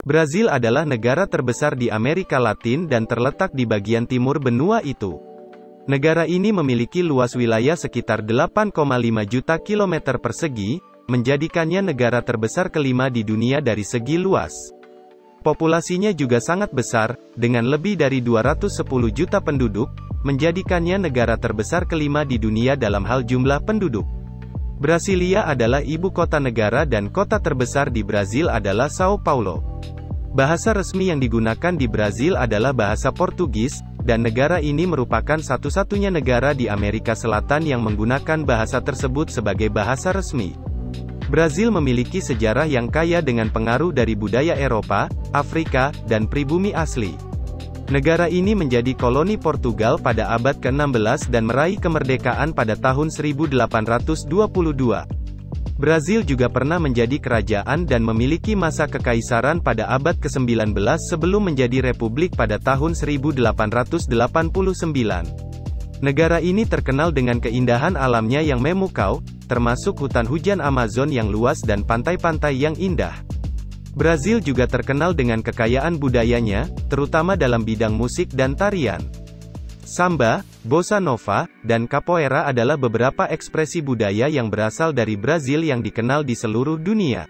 Brazil adalah negara terbesar di Amerika Latin dan terletak di bagian timur benua itu. Negara ini memiliki luas wilayah sekitar 8,5 juta kilometer persegi, menjadikannya negara terbesar kelima di dunia dari segi luas. Populasinya juga sangat besar, dengan lebih dari 210 juta penduduk, menjadikannya negara terbesar kelima di dunia dalam hal jumlah penduduk. Brasilia adalah ibu kota negara dan kota terbesar di Brazil adalah Sao Paulo. Bahasa resmi yang digunakan di Brazil adalah bahasa Portugis, dan negara ini merupakan satu-satunya negara di Amerika Selatan yang menggunakan bahasa tersebut sebagai bahasa resmi. Brazil memiliki sejarah yang kaya dengan pengaruh dari budaya Eropa, Afrika, dan pribumi asli. Negara ini menjadi koloni Portugal pada abad ke-16 dan meraih kemerdekaan pada tahun 1822. Brazil juga pernah menjadi kerajaan dan memiliki masa kekaisaran pada abad ke-19 sebelum menjadi republik pada tahun 1889. Negara ini terkenal dengan keindahan alamnya yang memukau, termasuk hutan hujan Amazon yang luas dan pantai-pantai yang indah. Brazil juga terkenal dengan kekayaan budayanya, terutama dalam bidang musik dan tarian. Samba, bossa nova, dan capoeira adalah beberapa ekspresi budaya yang berasal dari Brazil yang dikenal di seluruh dunia.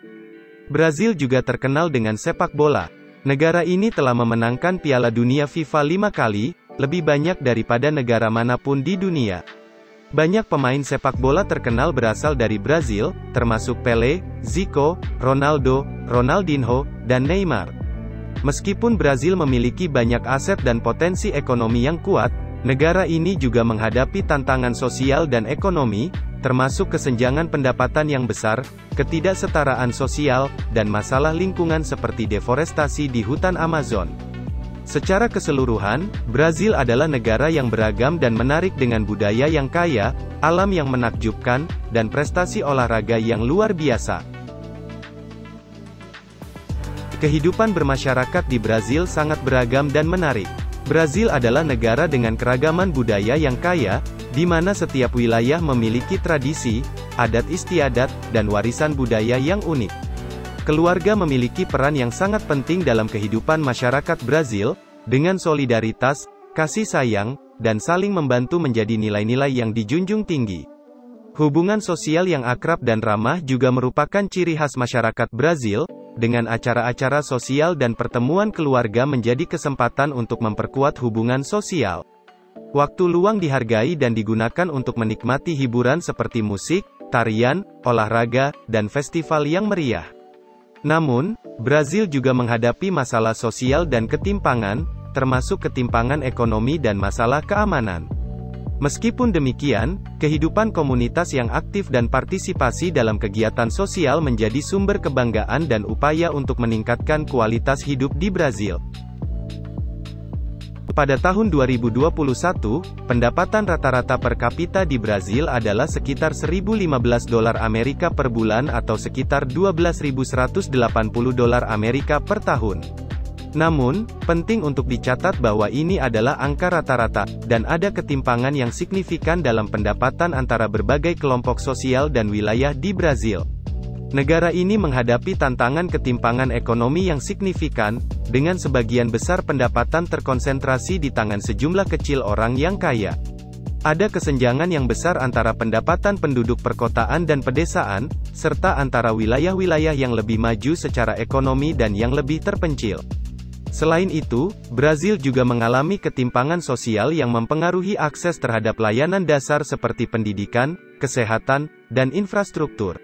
Brazil juga terkenal dengan sepak bola. Negara ini telah memenangkan Piala Dunia FIFA 5 kali, lebih banyak daripada negara manapun di dunia. Banyak pemain sepak bola terkenal berasal dari Brazil, termasuk Pelé, Zico, Ronaldo, Ronaldinho, dan Neymar. Meskipun Brazil memiliki banyak aset dan potensi ekonomi yang kuat, negara ini juga menghadapi tantangan sosial dan ekonomi, termasuk kesenjangan pendapatan yang besar, ketidaksetaraan sosial, dan masalah lingkungan seperti deforestasi di hutan Amazon. Secara keseluruhan, Brazil adalah negara yang beragam dan menarik dengan budaya yang kaya, alam yang menakjubkan, dan prestasi olahraga yang luar biasa. Kehidupan bermasyarakat di Brazil sangat beragam dan menarik. Brazil adalah negara dengan keragaman budaya yang kaya, di mana setiap wilayah memiliki tradisi, adat istiadat, dan warisan budaya yang unik. Keluarga memiliki peran yang sangat penting dalam kehidupan masyarakat Brazil, dengan solidaritas, kasih sayang, dan saling membantu menjadi nilai-nilai yang dijunjung tinggi. Hubungan sosial yang akrab dan ramah juga merupakan ciri khas masyarakat Brazil, dengan acara-acara sosial dan pertemuan keluarga menjadi kesempatan untuk memperkuat hubungan sosial. Waktu luang dihargai dan digunakan untuk menikmati hiburan seperti musik, tarian, olahraga, dan festival yang meriah. Namun, Brazil juga menghadapi masalah sosial dan ketimpangan, termasuk ketimpangan ekonomi dan masalah keamanan. Meskipun demikian, kehidupan komunitas yang aktif dan partisipasi dalam kegiatan sosial menjadi sumber kebanggaan dan upaya untuk meningkatkan kualitas hidup di Brazil. Pada tahun 2021, pendapatan rata-rata per kapita di Brazil adalah sekitar $1.015 Amerika per bulan atau sekitar $12.180 Amerika per tahun. Namun, penting untuk dicatat bahwa ini adalah angka rata-rata, dan ada ketimpangan yang signifikan dalam pendapatan antara berbagai kelompok sosial dan wilayah di Brazil. Negara ini menghadapi tantangan ketimpangan ekonomi yang signifikan, dengan sebagian besar pendapatan terkonsentrasi di tangan sejumlah kecil orang yang kaya. Ada kesenjangan yang besar antara pendapatan penduduk perkotaan dan pedesaan, serta antara wilayah-wilayah yang lebih maju secara ekonomi dan yang lebih terpencil. Selain itu, Brazil juga mengalami ketimpangan sosial yang mempengaruhi akses terhadap layanan dasar seperti pendidikan, kesehatan, dan infrastruktur.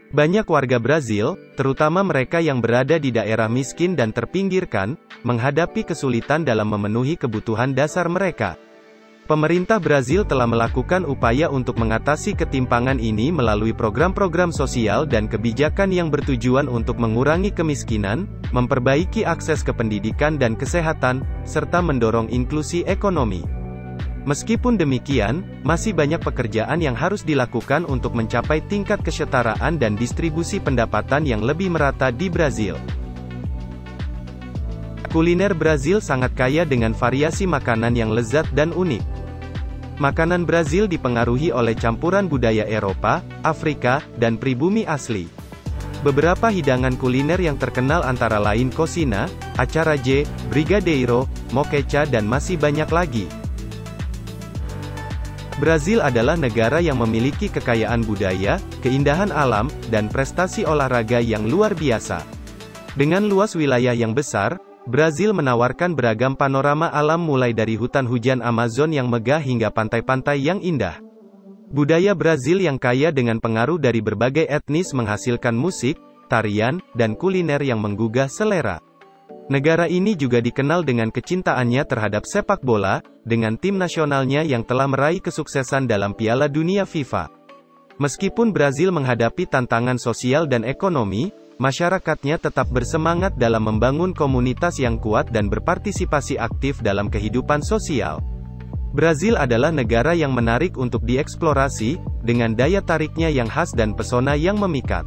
Banyak warga Brazil, terutama mereka yang berada di daerah miskin dan terpinggirkan, menghadapi kesulitan dalam memenuhi kebutuhan dasar mereka. Pemerintah Brazil telah melakukan upaya untuk mengatasi ketimpangan ini melalui program-program sosial dan kebijakan yang bertujuan untuk mengurangi kemiskinan, memperbaiki akses ke pendidikan dan kesehatan, serta mendorong inklusi ekonomi. Meskipun demikian, masih banyak pekerjaan yang harus dilakukan untuk mencapai tingkat kesetaraan dan distribusi pendapatan yang lebih merata di Brazil. Kuliner Brazil sangat kaya dengan variasi makanan yang lezat dan unik. Makanan Brazil dipengaruhi oleh campuran budaya Eropa, Afrika, dan pribumi asli. Beberapa hidangan kuliner yang terkenal antara lain cocina, acarajé, brigadeiro, moqueca dan masih banyak lagi. Brazil adalah negara yang memiliki kekayaan budaya, keindahan alam, dan prestasi olahraga yang luar biasa. Dengan luas wilayah yang besar, Brazil menawarkan beragam panorama alam mulai dari hutan hujan Amazon yang megah hingga pantai-pantai yang indah. Budaya Brazil yang kaya dengan pengaruh dari berbagai etnis menghasilkan musik, tarian, dan kuliner yang menggugah selera. Negara ini juga dikenal dengan kecintaannya terhadap sepak bola, dengan tim nasionalnya yang telah meraih kesuksesan dalam Piala Dunia FIFA. Meskipun Brazil menghadapi tantangan sosial dan ekonomi, masyarakatnya tetap bersemangat dalam membangun komunitas yang kuat dan berpartisipasi aktif dalam kehidupan sosial. Brazil adalah negara yang menarik untuk dieksplorasi, dengan daya tariknya yang khas dan pesona yang memikat.